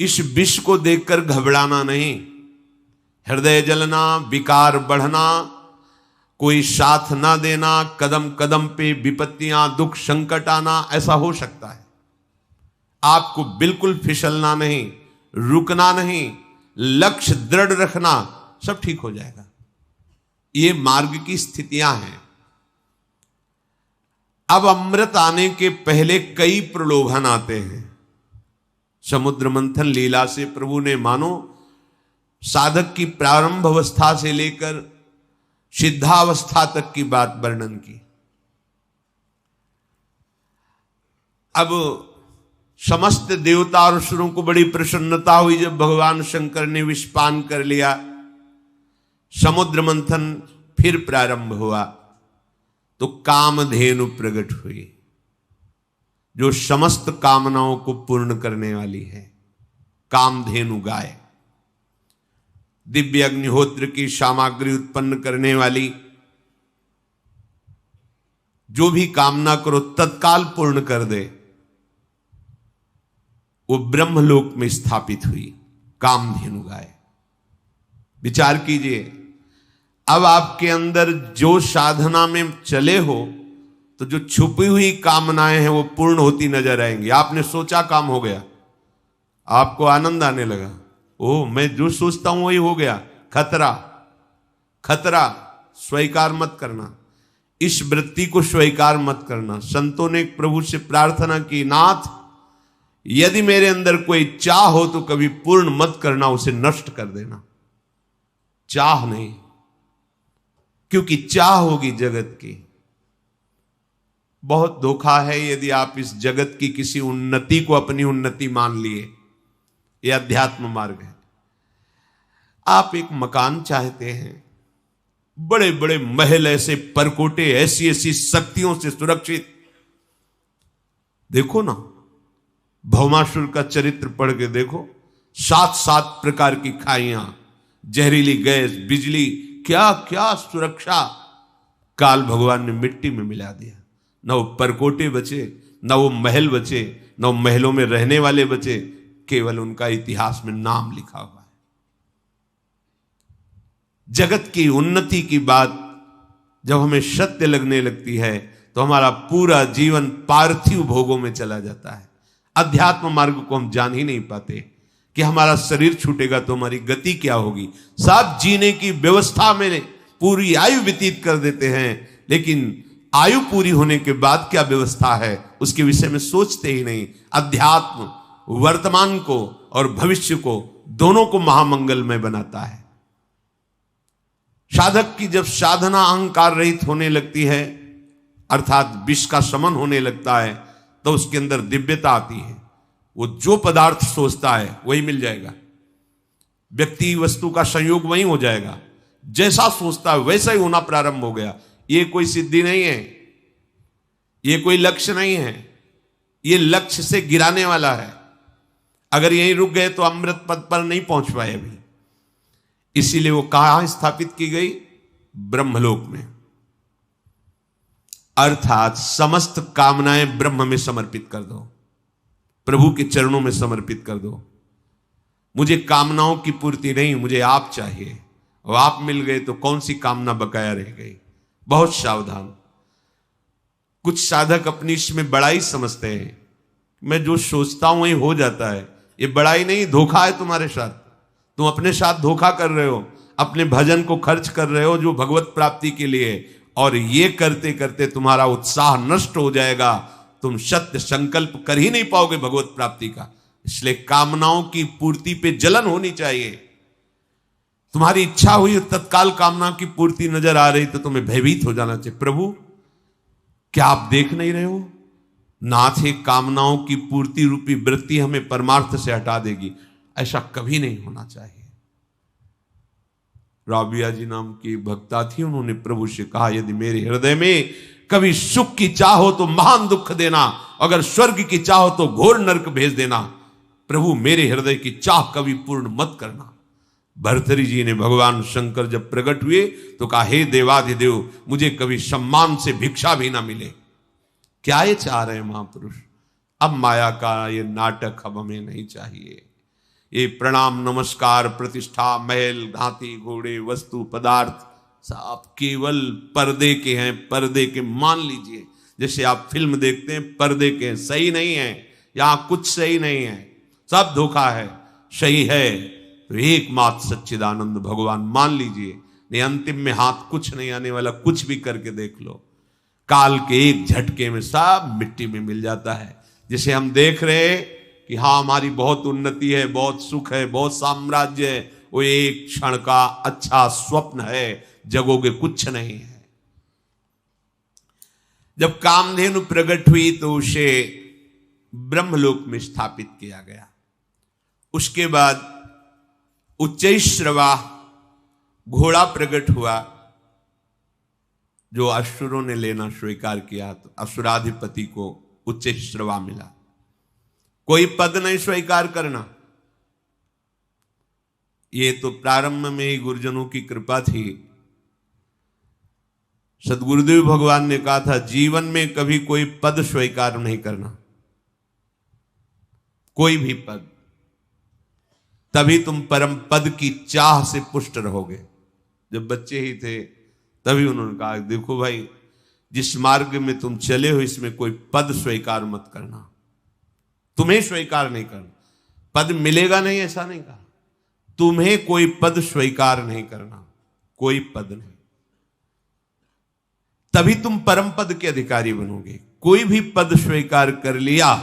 इस विष को देखकर घबराना नहीं, हृदय जलना, विकार बढ़ना, कोई साथ ना देना, कदम कदम पे विपत्तियां, दुख, संकट आना, ऐसा हो सकता है। आपको बिल्कुल फिसलना नहीं, रुकना नहीं, लक्ष्य दृढ़ रखना, सब ठीक हो जाएगा। ये मार्ग की स्थितियां हैं। अब अमृत आने के पहले कई प्रलोभन आते हैं। समुद्र मंथन लीला से प्रभु ने मानो साधक की प्रारंभ अवस्था से लेकर सिद्धावस्था तक की बात वर्णन की। अब समस्त देवता और असुरों को बड़ी प्रसन्नता हुई जब भगवान शंकर ने विषपान कर लिया। समुद्र मंथन फिर प्रारंभ हुआ तो कामधेनु प्रकट हुई, जो समस्त कामनाओं को पूर्ण करने वाली है। कामधेनु गाय, दिव्य अग्निहोत्र की सामग्री उत्पन्न करने वाली, जो भी कामना करो तत्काल पूर्ण कर दे, वो ब्रह्मलोक में स्थापित हुई कामधेनु गाय। विचार कीजिए, अब आपके अंदर जो साधना में चले हो तो जो छुपी हुई कामनाएं हैं वो पूर्ण होती नजर आएंगी। आपने सोचा काम हो गया, आपको आनंद आने लगा, ओ मैं जो सोचता हूं वही हो गया। खतरा, खतरा स्वीकार मत करना, इस वृत्ति को स्वीकार मत करना। संतों ने प्रभु से प्रार्थना की, नाथ यदि मेरे अंदर कोई चाह हो तो कभी पूर्ण मत करना, उसे नष्ट कर देना। चाह नहीं, क्योंकि चाह होगी जगत की। बहुत धोखा है यदि आप इस जगत की किसी उन्नति को अपनी उन्नति मान लिए। यह अध्यात्म मार्ग है। आप एक मकान चाहते हैं, बड़े बड़े महल, ऐसे परकोटे, ऐसी ऐसी शक्तियों से सुरक्षित। देखो ना, भौमासुर का चरित्र पढ़ के देखो, 7 प्रकार की खाइयां, जहरीली गैस, बिजली, क्या क्या सुरक्षा काल भगवान ने मिट्टी में मिला दिया। न वो परकोटे बचे, न वो महल बचे, न वो महलों में रहने वाले बचे, केवल उनका इतिहास में नाम लिखा हुआ है। जगत की उन्नति की बात जब हमें सत्य लगने लगती है तो हमारा पूरा जीवन पार्थिव भोगों में चला जाता है। अध्यात्म मार्ग को हम जान ही नहीं पाते कि हमारा शरीर छूटेगा तो हमारी गति क्या होगी। सब जीने की व्यवस्था में पूरी आयु व्यतीत कर देते हैं, लेकिन आयु पूरी होने के बाद क्या व्यवस्था है उसके विषय में सोचते ही नहीं। अध्यात्म वर्तमान को और भविष्य को दोनों को महामंगलमय बनाता है। साधक की जब साधना अहंकार रहित होने लगती है, अर्थात विष का शमन होने लगता है, तो उसके अंदर दिव्यता आती है। वो जो पदार्थ सोचता है वही मिल जाएगा, व्यक्ति वस्तु का संयोग वही हो जाएगा। जैसा सोचता है वैसा ही होना प्रारंभ हो गया। ये कोई सिद्धि नहीं है, ये कोई लक्ष्य नहीं है, ये लक्ष्य से गिराने वाला है। अगर यहीं रुक गए तो अमृत पद पर नहीं पहुंच पाए अभी। इसीलिए वो कहां स्थापित की गई? ब्रह्मलोक में। अर्थात समस्त कामनाएं ब्रह्म में समर्पित कर दो, प्रभु के चरणों में समर्पित कर दो। मुझे कामनाओं की पूर्ति नहीं, मुझे आप चाहिए, और आप मिल गए तो कौन सी कामना बकाया रह गई। बहुत सावधान। कुछ साधक अपनी इसमें बड़ाई समझते हैं, मैं जो सोचता हूं वही हो जाता है। ये बड़ाई नहीं, धोखा है तुम्हारे साथ। तुम अपने साथ धोखा कर रहे हो, अपने भजन को खर्च कर रहे हो जो भगवत प्राप्ति के लिए, और ये करते करते तुम्हारा उत्साह नष्ट हो जाएगा। तुम सत्य संकल्प कर ही नहीं पाओगे भगवत प्राप्ति का। इसलिए कामनाओं की पूर्ति पे जलन होनी चाहिए। तुम्हारी इच्छा हुई तत्काल कामना की पूर्ति नजर आ रही तो तुम्हें भयभीत हो जाना चाहिए। प्रभु क्या आप देख नहीं रहे हो? नाथ ही कामनाओं की पूर्ति रूपी वृत्ति हमें परमार्थ से हटा देगी। ऐसा कभी नहीं होना चाहिए। राबिया जी नाम की भक्ता थी, उन्होंने प्रभु से कहा, यदि मेरे हृदय में कभी सुख की चाह हो तो महान दुख देना, अगर स्वर्ग की चाह हो तो घोर नरक भेज देना। प्रभु मेरे हृदय की चाह कभी पूर्ण मत करना। भर्तरी जी ने भगवान शंकर जब प्रकट हुए तो कहा, हे देवाधिदेव, मुझे कभी सम्मान से भिक्षा भी ना मिले। क्या ये चाह रहे हैं महापुरुष? अब माया का ये नाटक अब हमें नहीं चाहिए। ये प्रणाम नमस्कार प्रतिष्ठा महल घाती घोड़े वस्तु पदार्थ सब केवल पर्दे के हैं, पर्दे के। मान लीजिए जैसे आप फिल्म देखते हैं, पर्दे के हैं, सही नहीं है, यहां कुछ सही नहीं है, सब धोखा है। सही है तो एकमात्र सच्चिदानंद भगवान मान लीजिए, नहीं अंतिम में हाथ कुछ नहीं आने वाला, कुछ भी करके देख लो, काल के एक झटके में सब मिट्टी में मिल जाता है। जिसे हम देख रहे कि हाँ हमारी बहुत उन्नति है, बहुत सुख है, बहुत साम्राज्य है, वो एक क्षण का अच्छा स्वप्न है, जगोगे कुछ नहीं है। जब कामधेनु प्रकट हुई तो उसे ब्रह्मलोक में स्थापित किया गया। उसके बाद उच्चैश्रवा घोड़ा प्रकट हुआ, जो असुरों ने लेना स्वीकार किया, तो असुराधिपति को उच्चैश्रवा मिला। कोई पद नहीं स्वीकार करना, ये तो प्रारंभ में ही गुरुजनों की कृपा थी। सदगुरुदेव भगवान ने कहा था जीवन में कभी कोई पद स्वीकार नहीं करना, कोई भी पद, तभी तुम परम पद की चाह से पुष्ट रहोगे। जब बच्चे ही थे तभी उन्होंने कहा देखो भाई, जिस मार्ग में तुम चले हो इसमें कोई पद स्वीकार मत करना, तुम्हें स्वीकार नहीं करना, पद मिलेगा नहीं ऐसा नहीं कहा, तुम्हें कोई पद स्वीकार नहीं करना, कोई पद नहीं, तभी तुम परम पद के अधिकारी बनोगे। कोई भी पद स्वीकार कर लिया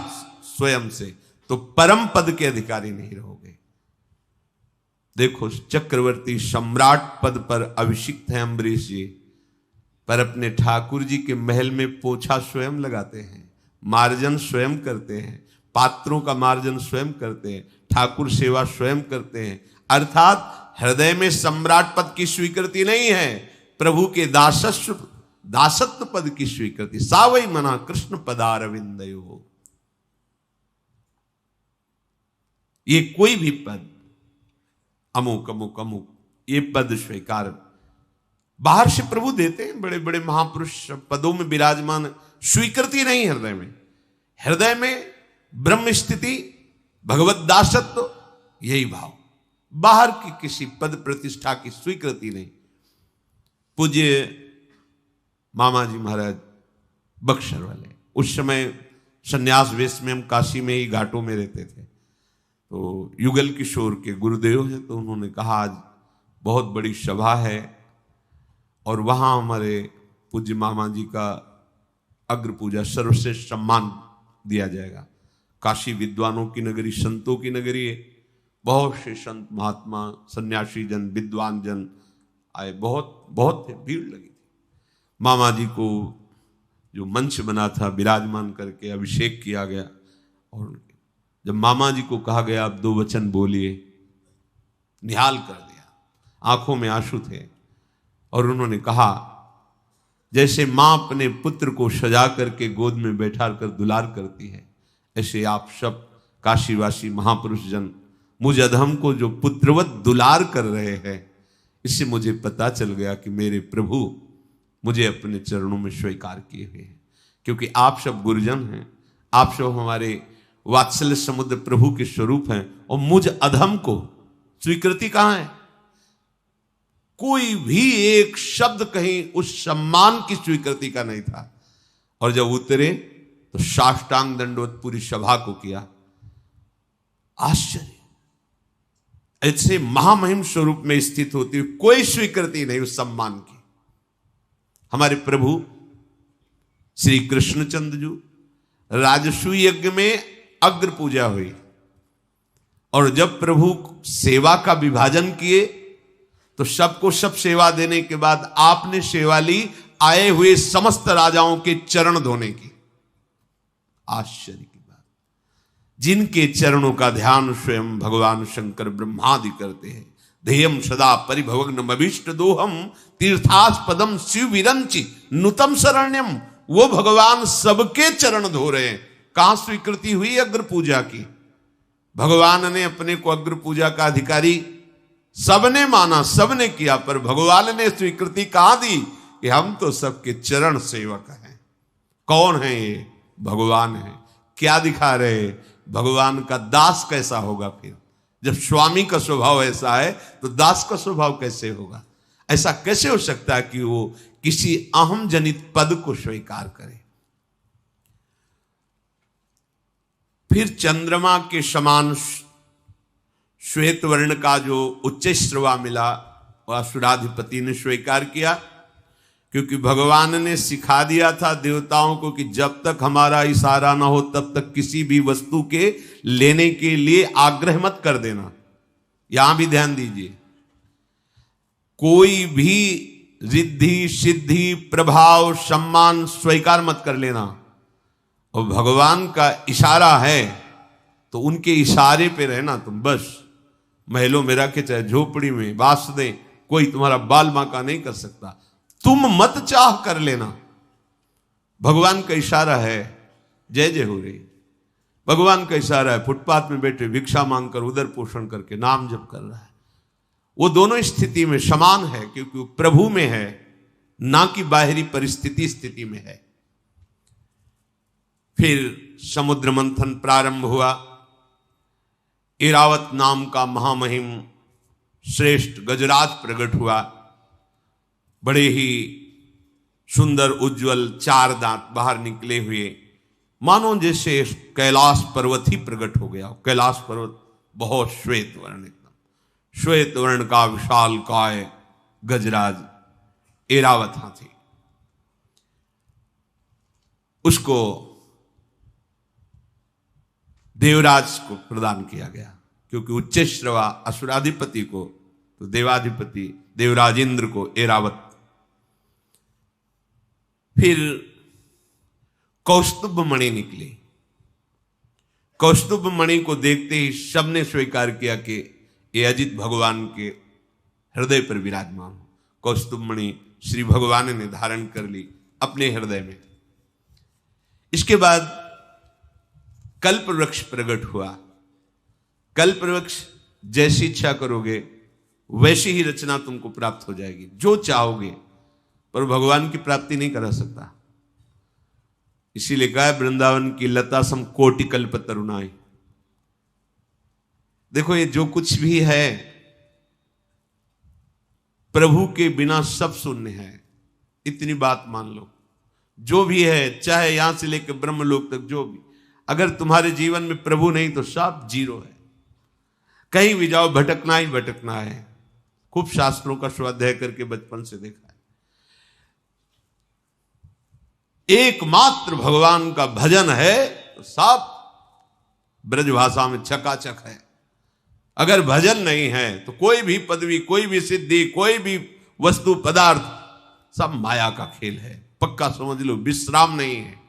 स्वयं से तो परम पद के अधिकारी नहीं रहोगे। देखो चक्रवर्ती सम्राट पद पर अभिषिक्त हैं अम्बरीश जी, पर अपने ठाकुर जी के महल में पोछा स्वयं लगाते हैं, मार्जन स्वयं करते हैं, पात्रों का मार्जन स्वयं करते हैं, ठाकुर सेवा स्वयं करते हैं। अर्थात हृदय में सम्राट पद की स्वीकृति नहीं है, प्रभु के दासत्व पद की स्वीकृति। सावई मना कृष्ण पदारविंदयो, ये कोई भी पद अमुक अमुक अमुक, ये पद स्वीकार बाहर से प्रभु देते हैं, बड़े बड़े महापुरुष पदों में विराजमान, स्वीकृति नहीं हृदय में। हृदय में ब्रह्म स्थिति, भगवत दासत्व, यही भाव, बाहर की किसी पद प्रतिष्ठा की स्वीकृति नहीं। पूज्य मामा जी महाराज बक्सर वाले, उस समय संन्यास वेश में हम काशी में ही घाटों में रहते थे, तो युगल किशोर के गुरुदेव हैं, तो उन्होंने कहा आज बहुत बड़ी सभा है और वहाँ हमारे पूज्य मामा जी का अग्र पूजा सर्वश्रेष्ठ सम्मान दिया जाएगा। काशी विद्वानों की नगरी, संतों की नगरी है, बहुत से संत महात्मा सन्यासी जन विद्वान जन आए, बहुत थे, भीड़ लगी थी। मामा जी को जो मंच बना था विराजमान करके अभिषेक किया गया, और जब मामा जी को कहा गया आप 2 वचन बोलिए, निहाल कर दिया, आंखों में आंसू थे, और उन्होंने कहा जैसे मां अपने पुत्र को सजा करके गोद में बैठा कर दुलार करती है, ऐसे आप सब काशीवासी महापुरुष जन मुझ अधम को जो पुत्रवत दुलार कर रहे हैं, इससे मुझे पता चल गया कि मेरे प्रभु मुझे अपने चरणों में स्वीकार किए हुए हैं। क्योंकि आप सब गुरुजन हैं, आप सब हमारे वात्सल्य समुद्र प्रभु के स्वरूप हैं, और मुझ अधम को स्वीकृति कहां है? कोई भी एक शब्द कहीं उस सम्मान की स्वीकृति का नहीं था। और जब उतरे तो साष्टांग दंडवत पूरी सभा को किया। आश्चर्य, ऐसे महामहिम स्वरूप में स्थित होती हुई कोई स्वीकृति नहीं उस सम्मान की। हमारे प्रभु श्री कृष्णचंद्र जी राजसूय यज्ञ में अग्र पूजा हुई, और जब प्रभु सेवा का विभाजन किए तो सबको सब सेवा देने के बाद आपने सेवा ली आए हुए समस्त राजाओं के चरण धोने की। आश्चर्य की बात, जिनके चरणों का ध्यान स्वयं भगवान शंकर ब्रह्मादि करते हैं। ध्येयम सदा परिभवग्नम अभीष्ट दोहम तीर्थास्पदम शिव विरंचि नुतम शरण्यम, वो भगवान सबके चरण धो रहे हैं। कहां स्वीकृति हुई अग्र पूजा की? भगवान ने अपने को अग्र पूजा का अधिकारी सबने माना, सबने किया, पर भगवान ने स्वीकृति कहां दी कि हम तो सबके चरण सेवक हैं। कौन है ये? भगवान है। क्या दिखा रहे? भगवान का दास कैसा होगा? फिर जब स्वामी का स्वभाव ऐसा है तो दास का स्वभाव कैसे होगा? ऐसा कैसे हो सकता है कि वो किसी अहम जनित पद को स्वीकार करे? फिर चंद्रमा के समान श्वेत वर्ण का जो उच्च श्रवा मिला वह असुराधिपति ने स्वीकार किया, क्योंकि भगवान ने सिखा दिया था देवताओं को कि जब तक हमारा इशारा ना हो तब तक किसी भी वस्तु के लेने के लिए आग्रह मत कर देना। यहां भी ध्यान दीजिए, कोई भी रिद्धि सिद्धि प्रभाव सम्मान स्वीकार मत कर लेना। और भगवान का इशारा है तो उनके इशारे पे रहना तुम। बस महलों में रखे चाहे झोपड़ी में बास दे, कोई तुम्हारा बाल बांका नहीं कर सकता। तुम मत चाह कर लेना, भगवान का इशारा है, जय जय हो रही। भगवान का इशारा है, फुटपाथ में बैठे भिक्षा मांगकर उदर पोषण करके नाम जप कर रहा है। वो दोनों स्थिति में समान है, क्योंकि वो प्रभु में है, ना कि बाहरी परिस्थिति स्थिति में है। फिर समुद्र मंथन प्रारंभ हुआ। ऐरावत नाम का महामहिम श्रेष्ठ गजराज प्रकट हुआ। बड़े ही सुंदर उज्जवल 4 दांत बाहर निकले हुए, मानो जैसे कैलाश पर्वत ही प्रकट हो गया। कैलाश पर्वत बहुत श्वेत वर्ण, एकदम श्वेत वर्ण का विशाल काय गजराज ऐरावत हाथी। उसको देवराज को प्रदान किया गया, क्योंकि उच्च श्रवा असुराधिपति को तो देवाधिपति देवराज इंद्र को ऐरावत। फिर कौस्तुभ मणि निकली। कौस्तुभ मणि को देखते ही सबने स्वीकार किया कि ये अजित भगवान के हृदय पर विराजमान हो। कौस्तुभ मणि श्री भगवान ने धारण कर ली अपने हृदय में। इसके बाद कल्प वृक्ष प्रकट हुआ। कल्प वृक्ष जैसी इच्छा करोगे वैसी ही रचना तुमको प्राप्त हो जाएगी, जो चाहोगे, पर भगवान की प्राप्ति नहीं करा सकता। इसीलिए कहा वृंदावन की लता सम कोटि कल्प तरुणाई। देखो, ये जो कुछ भी है प्रभु के बिना सब शून्य है। इतनी बात मान लो, जो भी है, चाहे यहां से लेकर ब्रह्मलोक तक, जो भी, अगर तुम्हारे जीवन में प्रभु नहीं तो सब जीरो है। कहीं भी जाओ भटकना ही भटकना है। खूब शास्त्रों का स्वाध्याय करके बचपन से देखा है। एकमात्र भगवान का भजन है तो सब ब्रजभाषा में चकाचक है। अगर भजन नहीं है तो कोई भी पदवी, कोई भी सिद्धि, कोई भी वस्तु पदार्थ सब माया का खेल है। पक्का समझ लो, विश्राम नहीं है।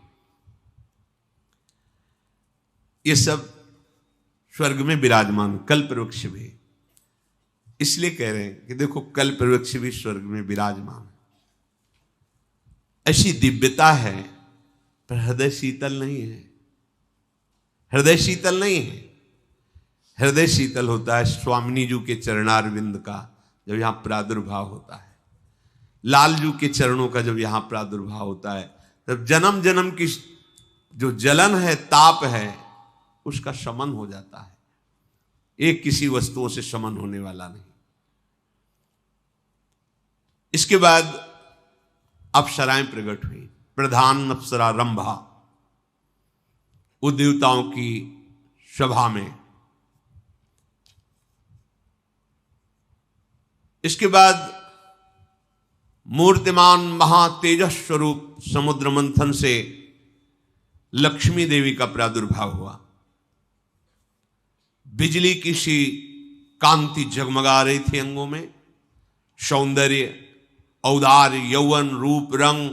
ये सब स्वर्ग में विराजमान। कल्प वृक्ष भी इसलिए कह रहे हैं कि देखो, कल्प वृक्ष भी स्वर्ग में विराजमान। ऐसी दिव्यता है, पर हृदय शीतल नहीं है। हृदय शीतल नहीं है। हृदय शीतल होता है स्वामिनी जी के चरणारविंद का जब यहां प्रादुर्भाव होता है, लालजू के चरणों का जब यहां प्रादुर्भाव होता है, तब जन्म जन्म की जो जलन है, ताप है, उसका शमन हो जाता है। एक किसी वस्तुओं से शमन होने वाला नहीं। इसके बाद अप्सराएं प्रकट हुई। प्रधान अप्सरा रंभा, वो देवताओं की सभा में। इसके बाद मूर्तिमान महातेजस स्वरूप समुद्र मंथन से लक्ष्मी देवी का प्रादुर्भाव हुआ। बिजली की सी कांति जगमगा रही थी अंगों में। सौंदर्य, औदार्य, यौवन, रूप, रंग,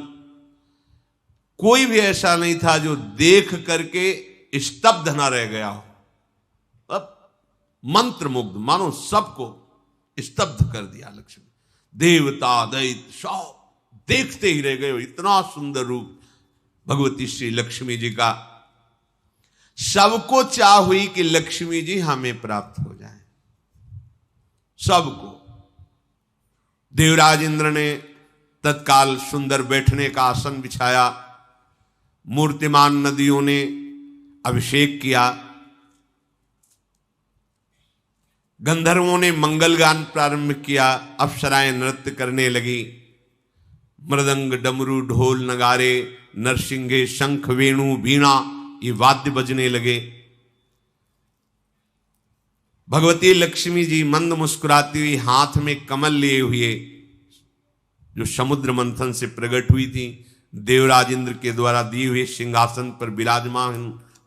कोई भी ऐसा नहीं था जो देख करके स्तब्ध ना रह गया हो। अब मंत्रमुग्ध, मानो सबको स्तब्ध कर दिया लक्ष्मी। देवता दैत्य सब देखते ही रह गए। इतना सुंदर रूप भगवती श्री लक्ष्मी जी का। सबको चाह हुई कि लक्ष्मी जी हमें प्राप्त हो जाए, सबको। देवराज इंद्र ने तत्काल सुंदर बैठने का आसन बिछाया। मूर्तिमान नदियों ने अभिषेक किया। गंधर्वों ने मंगल गान प्रारंभ किया, अप्सराएं नृत्य करने लगी, मृदंग, डमरू, ढोल, नगारे, नरसिंगे, शंख, वेणु, वीणा ये वाद्य बजने लगे। भगवती लक्ष्मी जी मंद मुस्कुराती हुई हाथ में कमल लिए हुए, जो समुद्र मंथन से प्रकट हुई थी, देवराज इंद्र के द्वारा दिए हुए सिंहासन पर विराजमान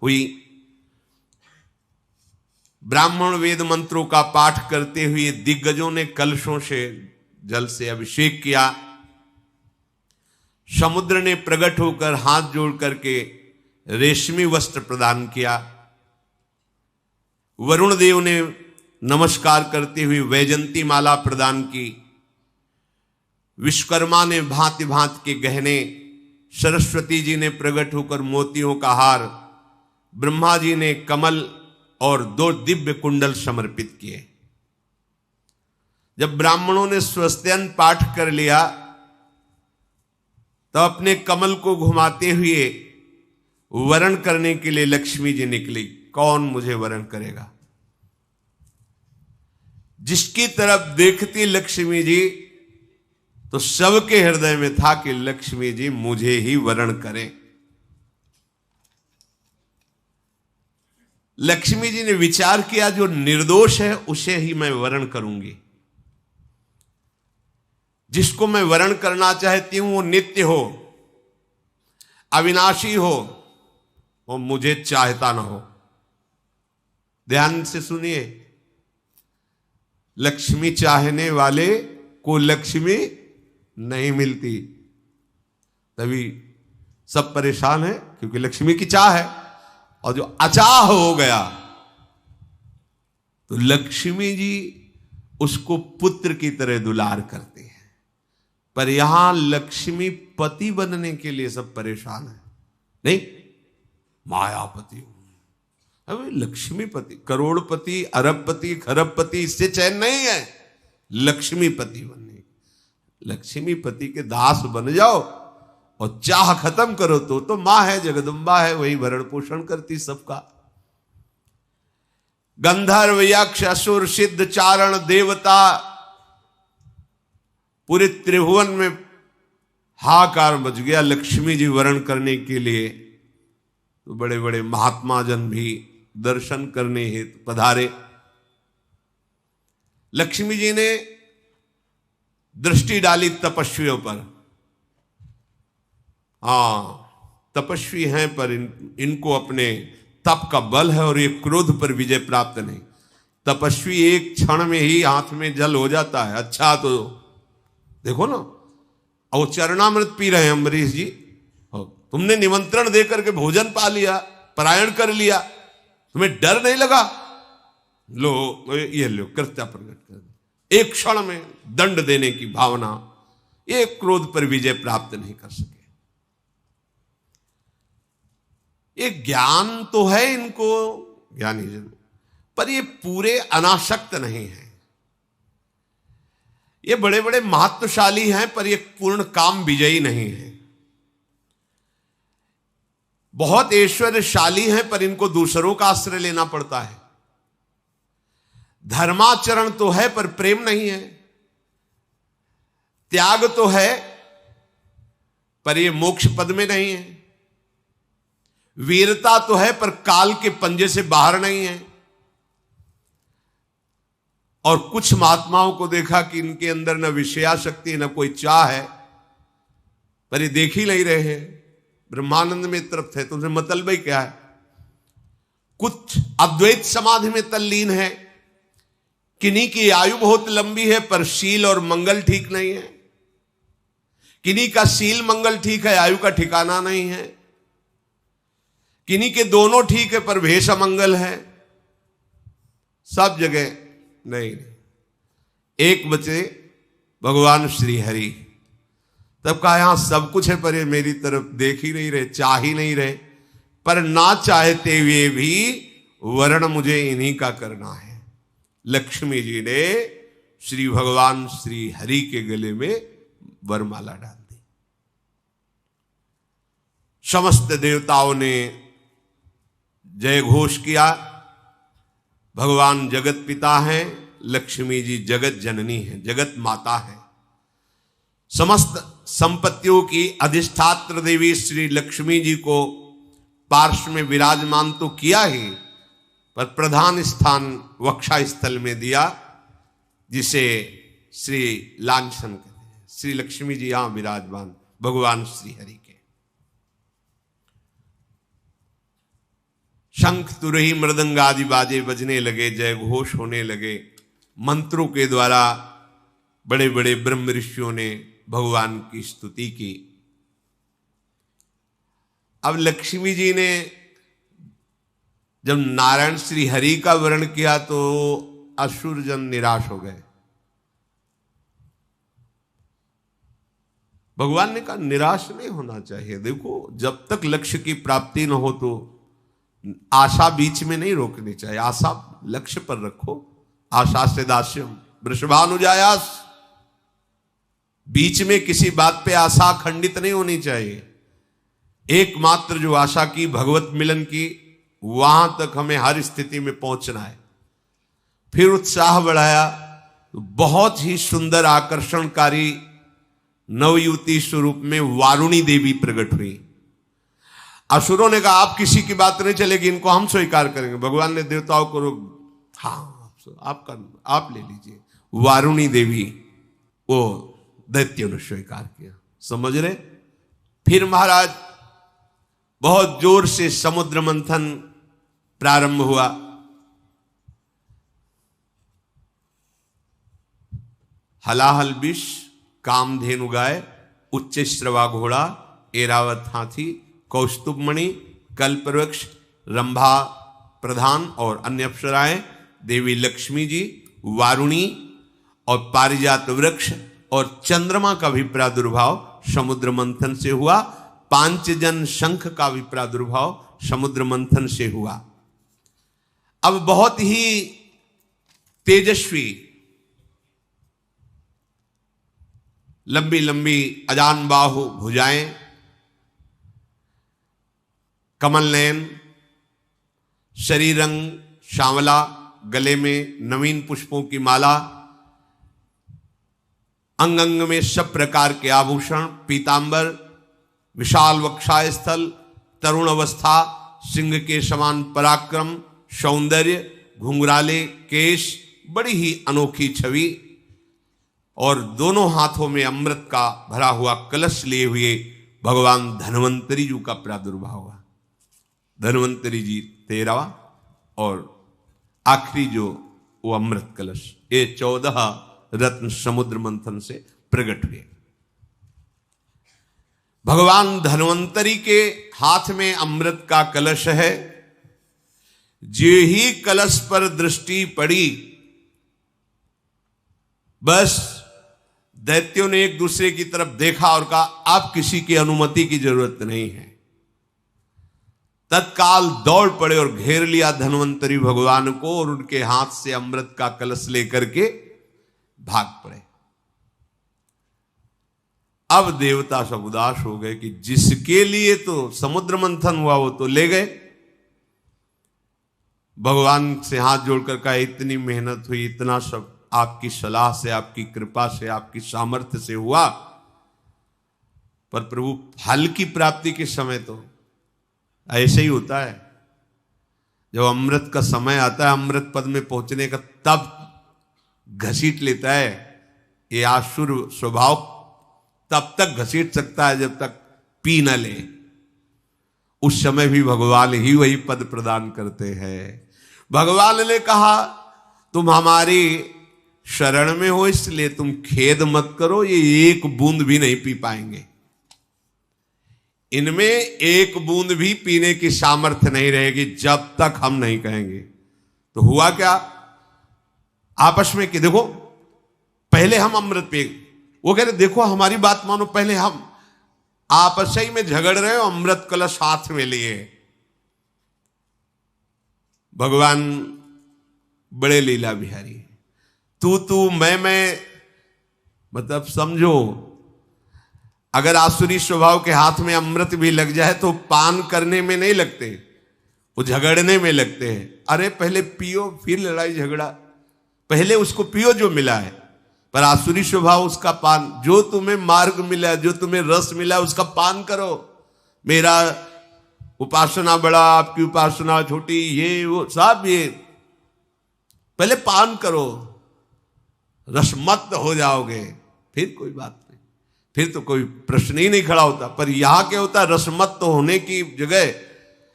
हुई। ब्राह्मण वेद मंत्रों का पाठ करते हुए दिग्गजों ने कलशों से जल से अभिषेक किया। समुद्र ने प्रकट होकर हाथ जोड़ करके रेशमी वस्त्र प्रदान किया। वरुण देव ने नमस्कार करते हुए वैजंती माला प्रदान की। विश्वकर्मा ने भांति भांति के गहने, सरस्वती जी ने प्रकट होकर मोतियों का हार, ब्रह्मा जी ने कमल और 2 दिव्य कुंडल समर्पित किए। जब ब्राह्मणों ने स्वस्त्यन पाठ कर लिया तो अपने कमल को घुमाते हुए वरण करने के लिए लक्ष्मी जी निकली। कौन मुझे वरण करेगा? जिसकी तरफ देखती लक्ष्मी जी तो सबके हृदय में था कि लक्ष्मी जी मुझे ही वरण करें। लक्ष्मी जी ने विचार किया जो निर्दोष है उसे ही मैं वरण करूंगी। जिसको मैं वरण करना चाहती हूं वो नित्य हो, अविनाशी हो, वो मुझे चाहता ना हो। ध्यान से सुनिए, लक्ष्मी चाहने वाले को लक्ष्मी नहीं मिलती, तभी सब परेशान है, क्योंकि लक्ष्मी की चाह है। और जो अचाह हो गया तो लक्ष्मी जी उसको पुत्र की तरह दुलार करती है। पर यहां लक्ष्मी पति बनने के लिए सब परेशान है। नहीं, मायापति, अबे लक्ष्मीपति, करोड़पति, अरबपति, खरबपति, इससे चैन नहीं है। लक्ष्मीपति बनने, लक्ष्मीपति के दास बन जाओ और चाह खत्म करो तो मां है, जगदम्बा है, वही भरण पोषण करती सबका। गंधर्व, यक्ष, असुर, सिद्ध, चारण, देवता, पूरे त्रिभुवन में हाहाकार मच गया लक्ष्मी जी वरण करने के लिए। तो बड़े बड़े महात्मा जन भी दर्शन करने हेतु पधारे। लक्ष्मी जी ने दृष्टि डाली तपस्वियों पर। तपस्वी हैं पर इनको अपने तप का बल है और ये क्रोध पर विजय प्राप्त नहीं। तपस्वी एक क्षण में ही हाथ में जल हो जाता है। अच्छा, तो देखो ना, और चरणामृत पी रहे हैं अम्बरीश जी, तुमने निमंत्रण देकर के भोजन पा लिया, परायण कर लिया, तुम्हें डर नहीं लगा? लो ये लो, कृत्या प्रकट कर। एक क्षण में दंड देने की भावना, ये क्रोध पर विजय प्राप्त नहीं कर सके। ये ज्ञान तो है इनको, ज्ञानी जन, पर ये पूरे अनासक्त नहीं है। ये बड़े बड़े महत्वशाली हैं पर ये पूर्ण काम विजयी नहीं है। बहुत ऐश्वर्यशाली हैं पर इनको दूसरों का आश्रय लेना पड़ता है। धर्माचरण तो है पर प्रेम नहीं है। त्याग तो है पर ये मोक्ष पद में नहीं है। वीरता तो है पर काल के पंजे से बाहर नहीं है। और कुछ महात्माओं को देखा कि इनके अंदर न विषयाशक्ति न कोई चाह है, पर ये देख ही नहीं रहे हैं। ब्रह्मानंद में तृप्त है, तुमसे मतलब ही क्या है? कुछ अद्वैत समाधि में तल्लीन है, किन्हीं की आयु बहुत लंबी है पर शील और मंगल ठीक नहीं है। किन्हीं का शील मंगल ठीक है, आयु का ठिकाना नहीं है। किन्हीं के दोनों ठीक है पर भेष अमंगल है। सब जगह नहीं। एक बचे भगवान श्री हरि। तब कहा यहां सब कुछ है पर ये मेरी तरफ देख ही नहीं रहे, चाह ही नहीं रहे। पर ना चाहते हुए भी वरण मुझे इन्हीं का करना है। लक्ष्मी जी ने श्री भगवान श्री हरि के गले में वरमाला डाल दी। समस्त देवताओं ने जय घोष किया। भगवान जगत पिता हैं, लक्ष्मी जी जगत जननी है, जगत माता है। समस्त संपत्तियों की अधिष्ठात्र देवी श्री लक्ष्मी जी को पार्श्व में विराजमान तो किया ही, पर प्रधान स्थान वक्षा स्थल में दिया, जिसे श्री लांछन कहते हैं। श्री लक्ष्मी जी यहां विराजमान भगवान श्री हरि के। शंख तुरही मृदंग आदि बाजे बजने लगे, जय घोष होने लगे। मंत्रों के द्वारा बड़े बड़े ब्रह्म ऋषियों ने भगवान की स्तुति की। अब लक्ष्मी जी ने जब नारायण श्री हरि का वर्ण किया तो असुर जन निराश हो गए। भगवान ने कहा निराश नहीं होना चाहिए। देखो, जब तक लक्ष्य की प्राप्ति न हो तो आशा बीच में नहीं रोकनी चाहिए। आशा लक्ष्य पर रखो। आशा से दास्यम वृषभानुजायास। बीच में किसी बात पे आशा खंडित नहीं होनी चाहिए। एकमात्र जो आशा की भगवत मिलन की, वहां तक हमें हर स्थिति में पहुंचना है। फिर उत्साह बढ़ाया तो बहुत ही सुंदर आकर्षणकारी नवयुवती स्वरूप में वारुणी देवी प्रकट हुई। असुरों ने कहा आप किसी की बात नहीं चलेगी, इनको हम स्वीकार करेंगे। भगवान ने देवताओं को आप ले लीजिए। वारुणी देवी वो दैत्यों ने स्वीकार किया। समझ रहे? फिर महाराज बहुत जोर से समुद्र मंथन प्रारंभ हुआ। हलाहल विष, कामधेनु गाय, उच्च श्रवा घोड़ा, एरावत हाथी, कौस्तुभमणि, कल्पवृक्ष, रंभा प्रधान और अन्य अप्सराएं, देवी लक्ष्मी जी, वारुणी और पारिजात वृक्ष और चंद्रमा का भी प्रादुर्भाव समुद्र मंथन से हुआ। पांचजन शंख का भी प्रादुर्भाव समुद्र मंथन से हुआ। अब बहुत ही तेजस्वी लंबी लंबी अजान बाहु भुजाएं, कमल नयन, शरीर रंग श्यामला, गले में नवीन पुष्पों की माला, अंग अंग में सब प्रकार के आभूषण, पीतांबर, विशाल वक्षाय स्थल, तरुण अवस्था, सिंह के समान पराक्रम, सौंदर्य, घुंघराले केश, बड़ी ही अनोखी छवि, और दोनों हाथों में अमृत का भरा हुआ कलश लिए हुए भगवान धन्वंतरी जी का प्रादुर्भाव हुआ। धन्वंतरी जी 13वां और आखिरी जो वो अमृत कलश, ये 14 रत्न समुद्र मंथन से प्रकट हुए। भगवान धन्वंतरी के हाथ में अमृत का कलश है। जे ही कलश पर दृष्टि पड़ी, बस दैत्यों ने एक दूसरे की तरफ देखा और कहा आप किसी की अनुमति की जरूरत नहीं है। तत्काल दौड़ पड़े और घेर लिया धन्वंतरी भगवान को और उनके हाथ से अमृत का कलश लेकर के भाग पड़े। अब देवता सब उदास हो गए कि जिसके लिए तो समुद्र मंथन हुआ वो तो ले गए। भगवान से हाथ जोड़कर कहा इतनी मेहनत हुई, इतना सब आपकी सलाह से, आपकी कृपा से, आपकी सामर्थ्य से हुआ, पर प्रभु फल की प्राप्ति के समय तो ऐसे ही होता है। जब अमृत का समय आता है, अमृत पद में पहुंचने का, तब घसीट लेता है। ये आसुर स्वभाव तब तक घसीट सकता है जब तक पी न ले। उस समय भी भगवान ही वही पद प्रदान करते हैं। भगवान ने कहा तुम हमारी शरण में हो, इसलिए तुम खेद मत करो, ये एक बूंद भी नहीं पी पाएंगे। इनमें एक बूंद भी पीने की सामर्थ्य नहीं रहेगी जब तक हम नहीं कहेंगे। तो हुआ क्या, आपस में कि देखो पहले हम अमृत पे, वो कह रहे देखो हमारी बात मानो, पहले हम आपस ही में झगड़ रहे हो, अमृत कलश हाथ में लिए। भगवान बड़े लीला बिहारी, तू मैं, मतलब समझो अगर आसुरी स्वभाव के हाथ में अमृत भी लग जाए तो पान करने में नहीं लगते, वो झगड़ने में लगते हैं। अरे पहले पियो फिर लड़ाई झगड़ा, पहले उसको पियो जो मिला है, पर आसुरी स्वभाव उसका पान, जो तुम्हें मार्ग मिला, जो तुम्हें रस मिला उसका पान करो। मेरा उपासना बड़ा, आपकी उपासना छोटी, ये वो सब, ये पहले पान करो, रसमत्त हो जाओगे, फिर कोई बात नहीं, फिर तो कोई प्रश्न ही नहीं खड़ा होता। पर यहां क्या होता है, रसमत्त होने की जगह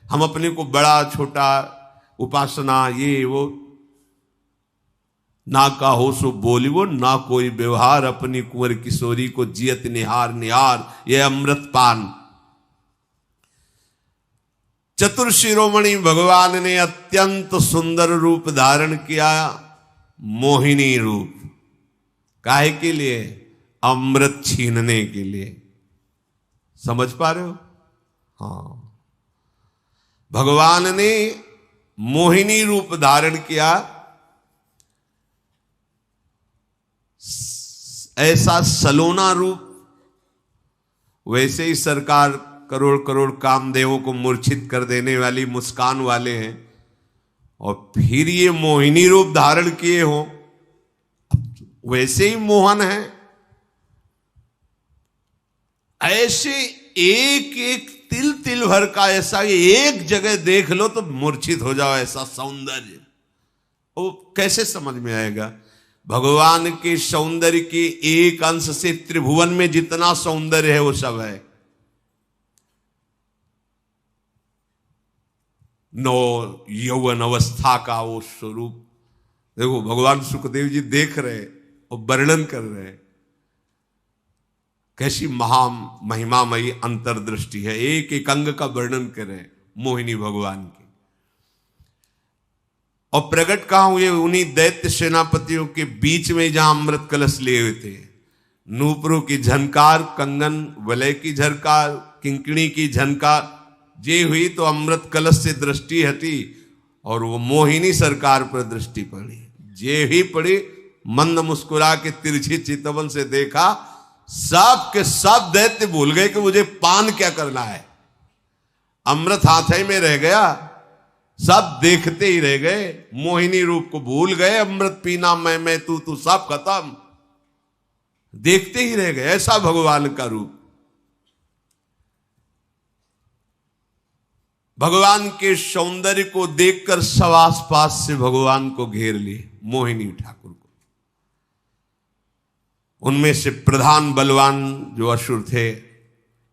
हम अपने को बड़ा छोटा, उपासना ये वो, ना का हो सो बोलिवो, ना कोई व्यवहार, अपनी कुंवर किशोरी को जियत निहार निहार, ये अमृत पान। चतुर शिरोमणि भगवान ने अत्यंत सुंदर रूप धारण किया, मोहिनी रूप, काहे के लिए? अमृत छीनने के लिए। समझ पा रहे हो? हाँ, भगवान ने मोहिनी रूप धारण किया, ऐसा सलोना रूप। वैसे ही सरकार करोड़ करोड़ कामदेवों को मूर्छित कर देने वाली मुस्कान वाले हैं, और फिर ये मोहिनी रूप धारण किए हो, वैसे ही मोहन है। ऐसे एक एक तिल तिल भर का ऐसा, एक जगह देख लो तो मूर्छित हो जाओ, ऐसा सौंदर्य। वो कैसे समझ में आएगा? भगवान के सौंदर्य के एक अंश से त्रिभुवन में जितना सौंदर्य है वो सब है। नौ यौवन अवस्था का वो स्वरूप देखो, भगवान सुखदेव जी देख रहे और वर्णन कर रहे, कैसी महा महिमामयी अंतर्दृष्टि है, एक एक अंग का वर्णन कर रहे मोहिनी भगवान की। और प्रकट कहां हुए? उन्हीं दैत्य सेनापतियों के बीच में जहां अमृत कलश लिए हुए थे। नूपुरों की झनकार, कंगन वलय की झनकार, किंकणी की झनकार जे हुई तो अमृत कलश से दृष्टि हटी और वो मोहिनी सरकार पर दृष्टि पड़ी। जे ही पड़ी, मंद मुस्कुरा के तिरछी चितवन से देखा, सब के सब दैत्य भूल गए कि मुझे पान क्या करना है। अमृत हाथ ही में रह गया, सब देखते ही रह गए, मोहिनी रूप को भूल गए। अमृत पीना मैं तू सब खत्म, देखते ही रह गए। ऐसा भगवान का रूप। भगवान के सौंदर्य को देखकर सब आसपास से भगवान को घेर लिए, मोहिनी ठाकुर को। उनमें से प्रधान बलवान जो असुर थे,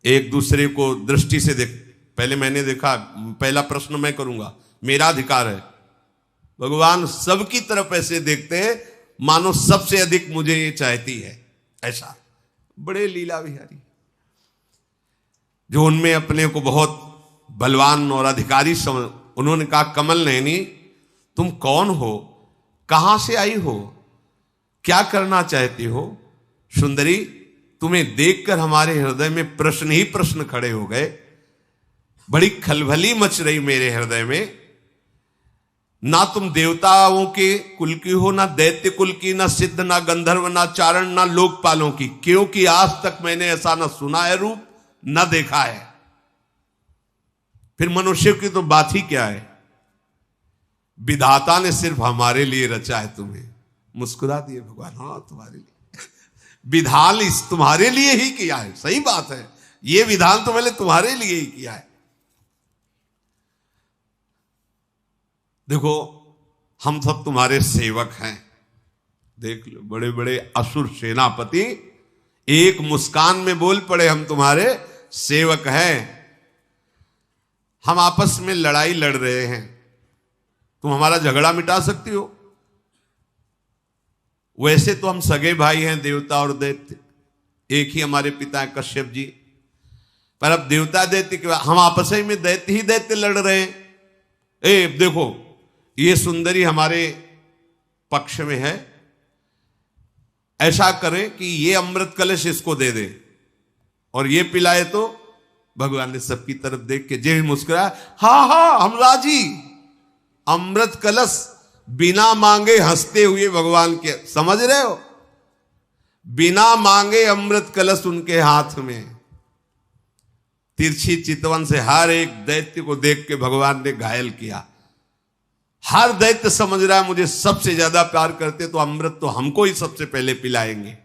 एक दूसरे को दृष्टि से देख, पहले मैंने देखा, पहला प्रश्न मैं करूंगा, मेरा अधिकार है। भगवान सबकी तरफ ऐसे देखते हैं मानो सबसे अधिक मुझे ये चाहती है, ऐसा। बड़े लीला विहारी, जो उनमें अपने को बहुत बलवान और अधिकारी समझ। उन्होंने कहा, कमल नयनी तुम कौन हो, कहां से आई हो, क्या करना चाहती हो? सुंदरी, तुम्हें देखकर हमारे हृदय में प्रश्न ही प्रश्न खड़े हो गए। बड़ी खलबली मच रही मेरे हृदय में। ना तुम देवताओं के कुल की हो, ना दैत्य कुल की, ना सिद्ध, ना गंधर्व, ना चारण, ना लोकपालों की, क्योंकि आज तक मैंने ऐसा ना सुना है रूप, ना देखा है। फिर मनुष्य की तो बात ही क्या है, विधाता ने सिर्फ हमारे लिए रचा है तुम्हें। मुस्कुरा दिए भगवान, हाँ तुम्हारे लिए विधान इस तुम्हारे लिए ही किया है। सही बात है, ये विधान तो मैंने तुम्हारे लिए ही किया है। देखो, हम सब तुम्हारे सेवक हैं। देख लो, बड़े बड़े असुर सेनापति एक मुस्कान में बोल पड़े, हम तुम्हारे सेवक हैं। हम आपस में लड़ाई लड़ रहे हैं, तुम हमारा झगड़ा मिटा सकती हो? वैसे तो हम सगे भाई हैं, देवता और दैत्य, एक ही हमारे पिता हैं कश्यप जी। पर अब देवता दैत्य के हम आपस में दैत्य ही दैत्य लड़ रहे हैं। ए देखो, ये सुंदरी हमारे पक्ष में है, ऐसा करें कि ये अमृत कलश इसको दे दे और ये पिलाए तो। भगवान ने सबकी तरफ देख के जे मुस्कुराया, हाँ हाँ हम राजी। अमृत कलश बिना मांगे हंसते हुए भगवान के, समझ रहे हो, बिना मांगे अमृत कलश उनके हाथ में। तिरछी चितवन से हर एक दैत्य को देख के भगवान ने घायल किया। हर दैत्य समझ रहा है मुझे सबसे ज्यादा प्यार करते तो अमृत तो हमको ही सबसे पहले पिलाएंगे।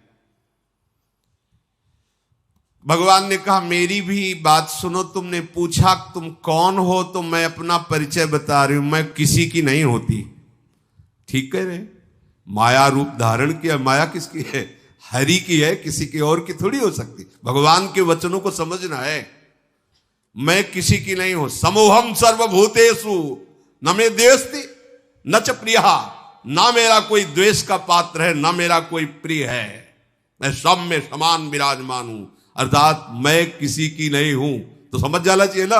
भगवान ने कहा मेरी भी बात सुनो, तुमने पूछा तुम कौन हो तो मैं अपना परिचय बता रही हूं, मैं किसी की नहीं होती। ठीक कह रहे, माया रूप धारण किया, माया किसकी है? हरि की है, किसी की और की थोड़ी हो सकती। भगवान के वचनों को समझना है। मैं किसी की नहीं हूं। समूहम सर्वभूतेषु न मे द्वेष्टि न च प्रिया, ना मेरा कोई द्वेष का पात्र है ना मेरा कोई प्रिय है, मैं सब में समान विराजमान हूं। अर्थात मैं किसी की नहीं हूं। तो समझ जाना चाहिए ना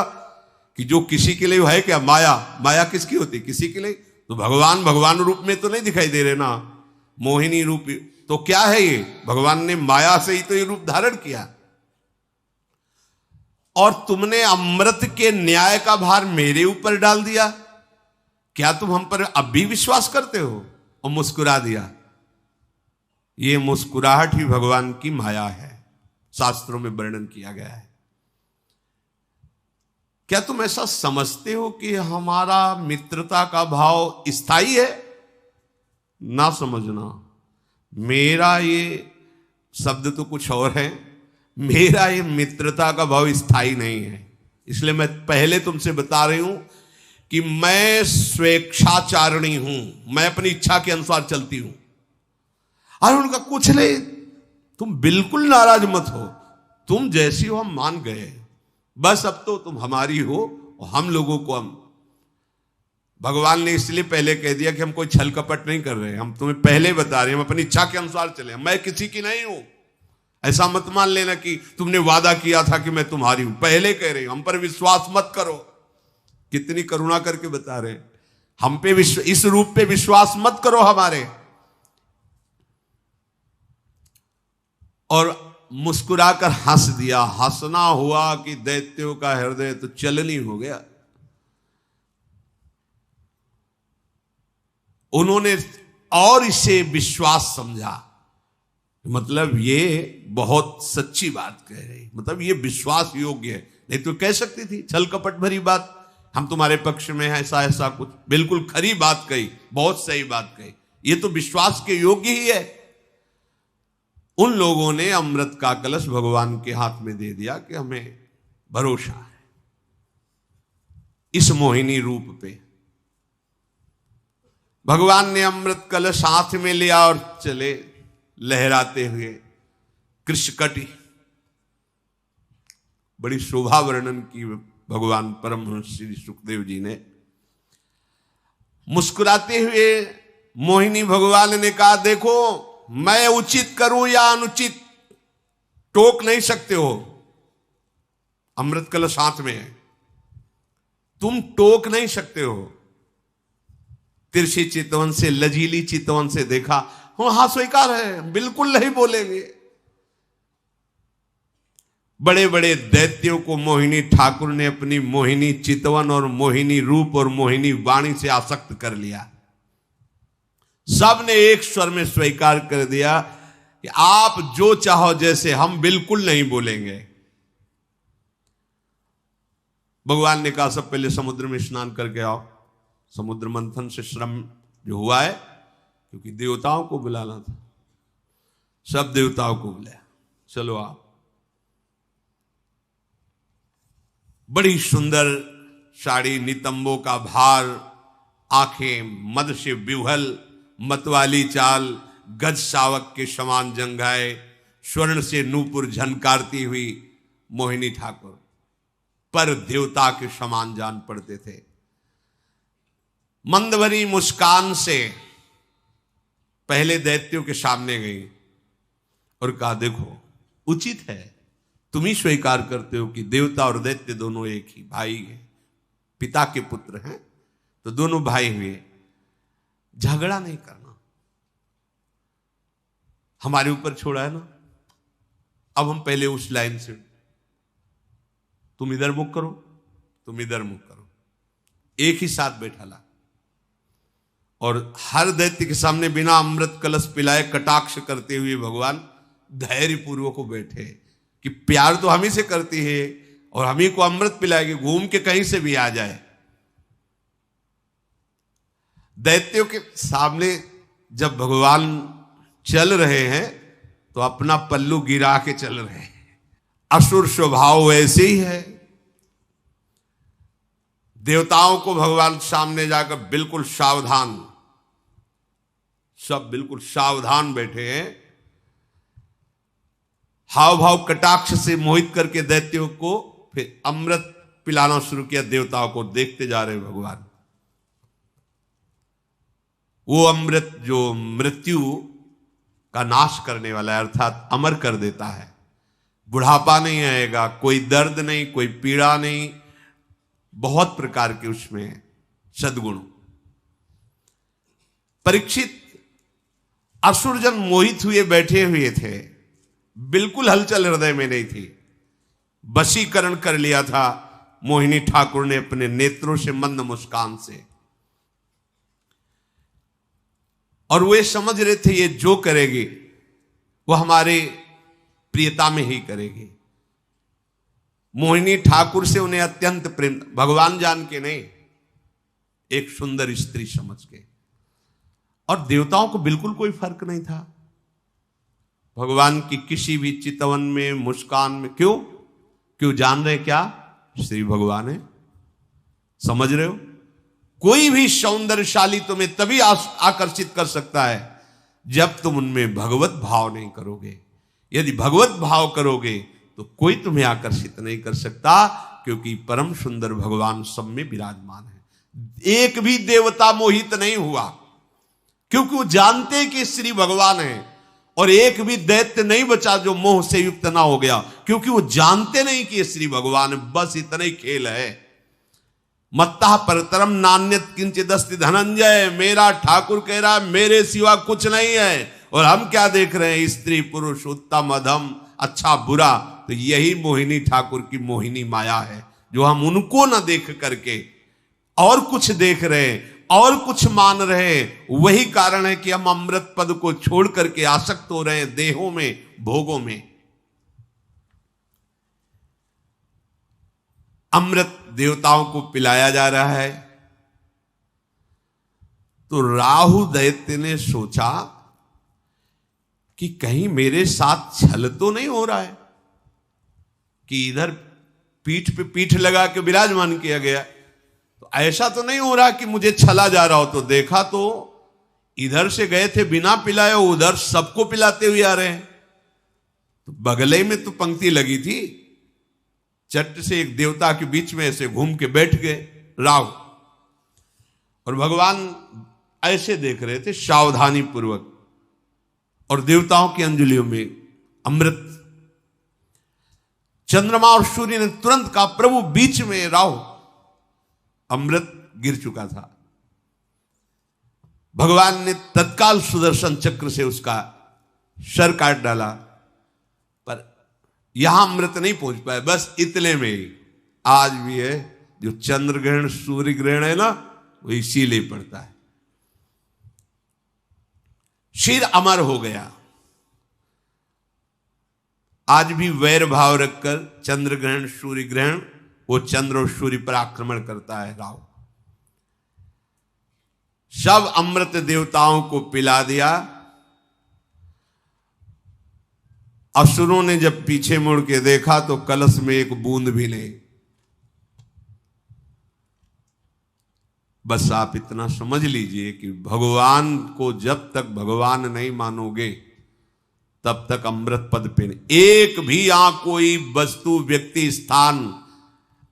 कि जो किसी के लिए है क्या? माया। माया किसकी होती? किसी के लिए। तो भगवान भगवान रूप में तो नहीं दिखाई दे रहे ना, मोहिनी रूप। तो क्या है ये? भगवान ने माया से ही तो ये रूप धारण किया। और तुमने अमृत के न्याय का भार मेरे ऊपर डाल दिया। क्या तुम हम पर अब भी विश्वास करते हो? और मुस्कुरा दिया। ये मुस्कुराहट ही भगवान की माया है, शास्त्रों में वर्णन किया गया है। क्या तुम ऐसा समझते हो कि हमारा मित्रता का भाव स्थायी है? ना समझना। मेरा ये शब्द तो कुछ और है। मेरा ये मित्रता का भाव स्थायी नहीं है। इसलिए मैं पहले तुमसे बता रही हूं कि मैं स्वेच्छाचारिणी हूं, मैं अपनी इच्छा के अनुसार चलती हूं। और उनका कुछ नहीं, तुम बिल्कुल नाराज मत हो, तुम जैसी हो हम मान गए, बस अब तो तुम हमारी हो और हम लोगों को हम। भगवान ने इसलिए पहले कह दिया कि हम कोई छल कपट नहीं कर रहे, हम तुम्हें पहले बता रहे हैं हम अपनी इच्छा के अनुसार चले, मैं किसी की नहीं हूं। ऐसा मत मान लेना कि तुमने वादा किया था कि मैं तुम्हारी हूं। पहले कह रहे हम पर विश्वास मत करो। कितनी करुणा करके बता रहे, हम पे इस रूप पे विश्वास मत करो हमारे। और मुस्कुराकर हंस दिया। हंसना हुआ कि दैत्यों का हृदय तो चलनी हो गया। उन्होंने और इसे विश्वास समझा, मतलब ये बहुत सच्ची बात कह रही, मतलब ये विश्वास योग्य है। नहीं तो कह सकती थी छल कपट भरी बात, हम तुम्हारे पक्ष में हैं, ऐसा ऐसा कुछ। बिल्कुल खरी बात कही, बहुत सही बात कही, ये तो विश्वास के योग्य ही है। उन लोगों ने अमृत का कलश भगवान के हाथ में दे दिया कि हमें भरोसा है इस मोहिनी रूप पे। भगवान ने अमृत कलश हाथ में लिया और चले लहराते हुए। कृष्णकटी बड़ी शोभा वर्णन की भगवान परमहंस श्री सुखदेव जी ने। मुस्कुराते हुए मोहिनी भगवान ने कहा, देखो मैं उचित करूं या अनुचित टोक नहीं सकते हो। अमृत कलश हाथ में है, तुम टोक नहीं सकते हो। तिरछी चितवन से, लजीली चितवन से देखा, हाँ स्वीकार है, बिल्कुल नहीं बोलेंगे। बड़े बड़े दैत्यों को मोहिनी ठाकुर ने अपनी मोहिनी चितवन और मोहिनी रूप और मोहिनी वाणी से आसक्त कर लिया। सब ने एक स्वर में स्वीकार कर दिया कि आप जो चाहो जैसे, हम बिल्कुल नहीं बोलेंगे। भगवान ने कहा सब पहले समुद्र में स्नान करके आओ। समुद्र मंथन से श्रम जो हुआ है, क्योंकि देवताओं को बुलाना था, सब देवताओं को बुलाया, चलो आओ। बड़ी सुंदर साड़ी, नितंबों का भार, आंखें मद से विह्वल, मतवाली चाल, गज शावक के समान जंघाए, स्वर्ण से नूपुर झनकारती हुई मोहिनी ठाकुर पर देवता के समान जान पड़ते थे। मंदभरी मुस्कान से पहले दैत्यों के सामने गई और कहा, देखो उचित है, तुम ही स्वीकार करते हो कि देवता और दैत्य दोनों एक ही भाई हैं, पिता के पुत्र हैं, तो दोनों भाई हुए, झगड़ा नहीं करना। हमारे ऊपर छोड़ा है ना, अब हम पहले उस लाइन से, तुम इधर मुख करो, तुम इधर मुख करो, एक ही साथ बैठा ला। और हर दैत्य के सामने बिना अमृत कलश पिलाए कटाक्ष करते हुए भगवान धैर्य पूर्वक बैठे कि प्यार तो हम ही से करती है और हम ही को अमृत पिलाएगी, घूम के कहीं से भी आ जाए। दैत्यों के सामने जब भगवान चल रहे हैं तो अपना पल्लू गिरा के चल रहे हैं। असुर स्वभाव वैसे ही है। देवताओं को भगवान सामने जाकर बिल्कुल सावधान, सब बिल्कुल सावधान बैठे हैं। हाव भाव कटाक्ष से मोहित करके दैत्यों को फिर अमृत पिलाना शुरू किया। देवताओं को देखते जा रहे भगवान। वो अमृत जो मृत्यु का नाश करने वाला है, अर्थात अमर कर देता है। बुढ़ापा नहीं आएगा, कोई दर्द नहीं, कोई पीड़ा नहीं, बहुत प्रकार के उसमें सद्गुण। परीक्षित असुरजन मोहित हुए बैठे हुए थे, बिल्कुल हलचल हृदय में नहीं थी। वशीकरण कर लिया था मोहिनी ठाकुर ने अपने नेत्रों से, मंद मुस्कान से। और वे समझ रहे थे ये जो करेगी वो हमारे प्रियता में ही करेगी। मोहिनी ठाकुर से उन्हें अत्यंत प्रेम, भगवान जान के नहीं, एक सुंदर स्त्री समझ के। और देवताओं को बिल्कुल कोई फर्क नहीं था भगवान की किसी भी चितवन में, मुस्कान में। क्यों जान रहे क्या श्री भगवान है, समझ रहे हो। कोई भी सौंदर्यशाली तुम्हें तभी आकर्षित कर सकता है जब तुम उनमें भगवत भाव नहीं करोगे। यदि भगवत भाव करोगे तो कोई तुम्हें आकर्षित नहीं कर सकता, क्योंकि परम सुंदर भगवान सब में विराजमान है। एक भी देवता मोहित नहीं हुआ, क्योंकि वो जानते हैं कि श्री भगवान है। और एक भी दैत्य नहीं बचा जो मोह से युक्त ना हो गया, क्योंकि वो जानते नहीं कि ये श्री भगवान है। बस इतना ही खेल है। मत्ता परतरम नान्यत किंचित अस्ति धनंजय। मेरा ठाकुर कह रहा है मेरे सिवा कुछ नहीं है। और हम क्या देख रहे हैं, स्त्री पुरुष, उत्तम अधम, अच्छा बुरा। तो यही मोहिनी ठाकुर की मोहिनी माया है, जो हम उनको न देख करके और कुछ देख रहे हैं और कुछ मान रहे हैं। वही कारण है कि हम अमृत पद को छोड़ करके आसक्त हो रहे हैं देहों में, भोगों में। अमृत देवताओं को पिलाया जा रहा है। तो राहु दैत्य ने सोचा कि कहीं मेरे साथ छल तो नहीं हो रहा है, कि इधर पीठ पे पीठ लगा के विराजमान किया गया, तो ऐसा तो नहीं हो रहा कि मुझे छला जा रहा हो। तो देखा तो इधर से गए थे बिना पिलाए, उधर सबको पिलाते हुए आ रहे हैं। तो बगले में तो पंक्ति लगी थी, चट से एक देवता के बीच में ऐसे घूम के बैठ गए राव। और भगवान ऐसे देख रहे थे सावधानी पूर्वक, और देवताओं की अंजलियों में अमृत। चंद्रमा और सूर्य ने तुरंत कहा प्रभु बीच में राव। अमृत गिर चुका था। भगवान ने तत्काल सुदर्शन चक्र से उसका सर काट डाला, पर यहां अमृत नहीं पहुंच पाए। बस इतने में ही आज भी है जो चंद्र ग्रहण सूर्य ग्रहण है ना, वो इसीलिए पड़ता है। सिर अमर हो गया। आज भी वैर भाव रखकर चंद्र ग्रहण सूर्य ग्रहण, वो चंद्र और सूर्य पर आक्रमण करता है राव। सब अमृत देवताओं को पिला दिया। असुरों ने जब पीछे मुड़ के देखा तो कलश में एक बूंद भी नहीं। बस आप इतना समझ लीजिए कि भगवान को जब तक भगवान नहीं मानोगे तब तक अमृत पद पे नहीं। एक भी यहां कोई वस्तु, व्यक्ति, स्थान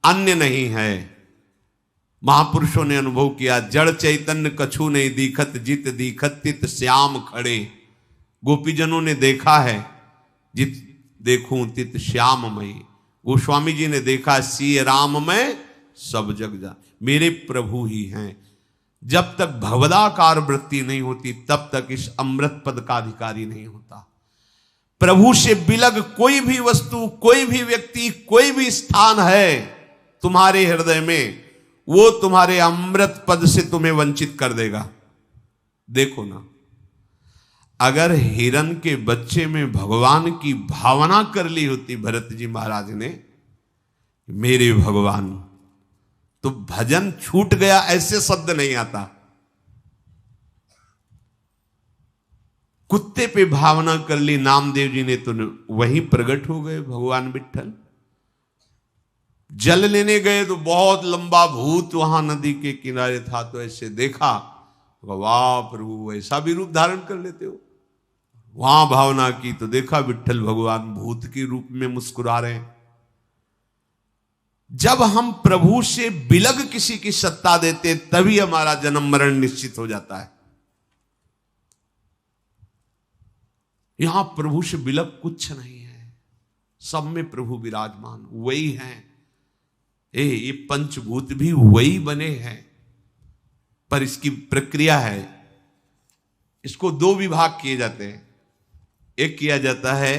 अन्य नहीं है। महापुरुषों ने अनुभव किया, जड़ चैतन्य कछु नहीं दिखत, जित दिखत तित श्याम खड़े। गोपीजनों ने देखा है, जित देखूं तित श्याममयी। गोस्वामी जी ने देखा, सी राम में सब जग जा, मेरे प्रभु ही हैं। जब तक भवदाकार वृत्ति नहीं होती तब तक इस अमृत पद का अधिकारी नहीं होता। प्रभु से बिलग कोई भी वस्तु, कोई भी व्यक्ति, कोई भी स्थान है तुम्हारे हृदय में, वो तुम्हारे अमृत पद से तुम्हें वंचित कर देगा। देखो ना, अगर हिरण के बच्चे में भगवान की भावना कर ली होती भरत जी महाराज ने, मेरे भगवान, तो भजन छूट गया ऐसे शब्द नहीं आता। कुत्ते पे भावना कर ली नामदेव जी ने, तो वहीं प्रकट हो गए भगवान विट्ठल। जल लेने गए तो बहुत लंबा भूत वहां नदी के किनारे था, तो ऐसे देखा, वाह प्रभु ऐसा भी रूप धारण कर लेते हो। वहां भावना की तो देखा विट्ठल भगवान भूत के रूप में मुस्कुरा रहे हैं। जब हम प्रभु से बिलग किसी की सत्ता देते तभी हमारा जन्म मरण निश्चित हो जाता है। यहां प्रभु से बिलग कुछ नहीं है, सब में प्रभु विराजमान वही हैं। ये पंचभूत भी वही बने हैं, पर इसकी प्रक्रिया है। इसको दो विभाग किए जाते हैं, एक किया जाता है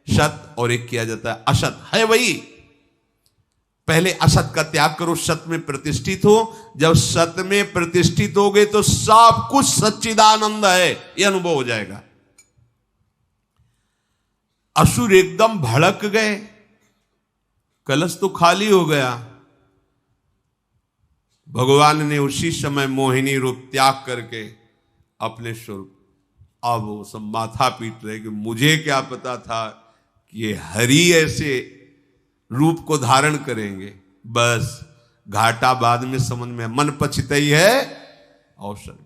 सत और एक किया जाता है असत। है वही, पहले असत का त्याग करो, सत में प्रतिष्ठित हो। जब सत में प्रतिष्ठित हो गए तो सब कुछ सच्चिदानंद है, यह अनुभव हो जाएगा। असुर एकदम भड़क गए, कलश तो खाली हो गया। भगवान ने उसी समय मोहिनी रूप त्याग करके अपने स्वरूप, अब वो सब माथा पीट रहे कि मुझे क्या पता था कि ये हरि ऐसे रूप को धारण करेंगे। बस घाटा बाद में समझ में, मन पछताई है अवसर।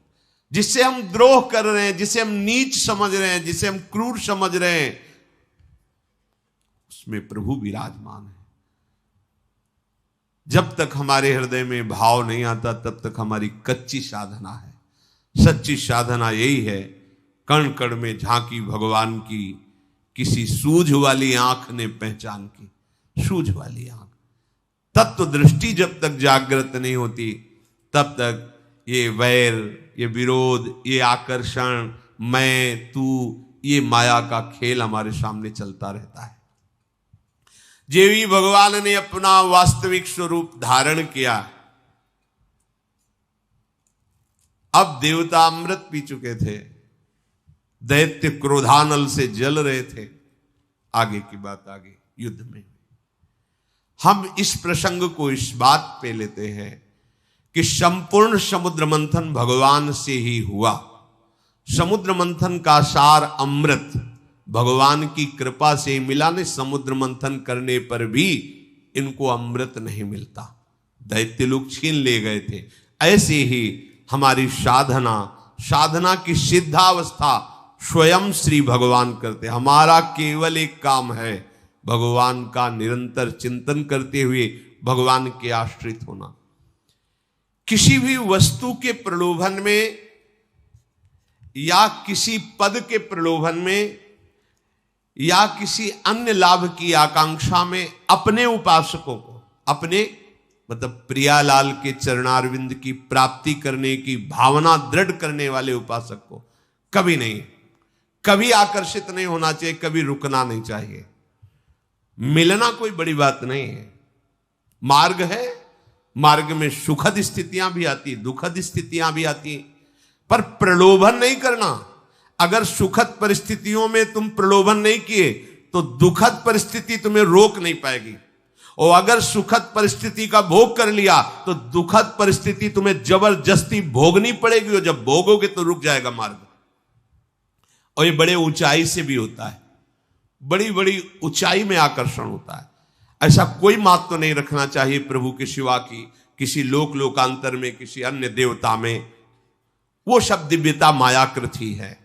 जिससे हम द्रोह कर रहे हैं, जिसे हम नीच समझ रहे हैं, जिसे हम क्रूर समझ रहे हैं, उसमें प्रभु विराजमान है। जब तक हमारे हृदय में भाव नहीं आता तब तक हमारी कच्ची साधना है। सच्ची साधना यही है, कण कण में झांकी भगवान की, किसी सूझ वाली आंख ने पहचान की। सूझ वाली आंख, तत्व दृष्टि जब तक जागृत नहीं होती तब तक ये वैर, ये विरोध, ये आकर्षण, मैं तू, ये माया का खेल हमारे सामने चलता रहता है। जेवी भगवान ने अपना वास्तविक स्वरूप धारण किया, अब देवता अमृत पी चुके थे, दैत्य क्रोधानल से जल रहे थे। आगे की बात आगे युद्ध में हम इस प्रसंग को इस बात पे लेते हैं कि संपूर्ण समुद्र मंथन भगवान से ही हुआ। समुद्र मंथन का सार अमृत भगवान की कृपा से मिला। ने समुद्र मंथन करने पर भी इनको अमृत नहीं मिलता, दैत्य लोग छीन ले गए थे। ऐसे ही हमारी साधना की सिद्धावस्था स्वयं श्री भगवान करते। हमारा केवल एक काम है, भगवान का निरंतर चिंतन करते हुए भगवान के आश्रित होना। किसी भी वस्तु के प्रलोभन में या किसी पद के प्रलोभन में या किसी अन्य लाभ की आकांक्षा में अपने उपासकों को, अपने मतलब प्रियालाल के चरणारविंद की प्राप्ति करने की भावना दृढ़ करने वाले उपासक को कभी आकर्षित नहीं होना चाहिए, कभी रुकना नहीं चाहिए। मिलना कोई बड़ी बात नहीं है, मार्ग है, मार्ग में सुखद स्थितियां भी आती, दुखद स्थितियां भी आती, पर प्रलोभन नहीं करना। अगर सुखद परिस्थितियों में तुम प्रलोभन नहीं किए तो दुखद परिस्थिति तुम्हें रोक नहीं पाएगी, और अगर सुखद परिस्थिति का भोग कर लिया तो दुखद परिस्थिति तुम्हें जबरदस्ती भोगनी पड़ेगी, और जब भोगोगे तो रुक जाएगा मार्ग। और ये बड़े ऊंचाई से भी होता है, बड़ी बड़ी ऊंचाई में आकर्षण होता है। ऐसा कोई महत्व नहीं रखना चाहिए प्रभु के सिवा की किसी लोकांतर में, किसी अन्य देवता में। वो सब दिव्यता मायाकृत ही है।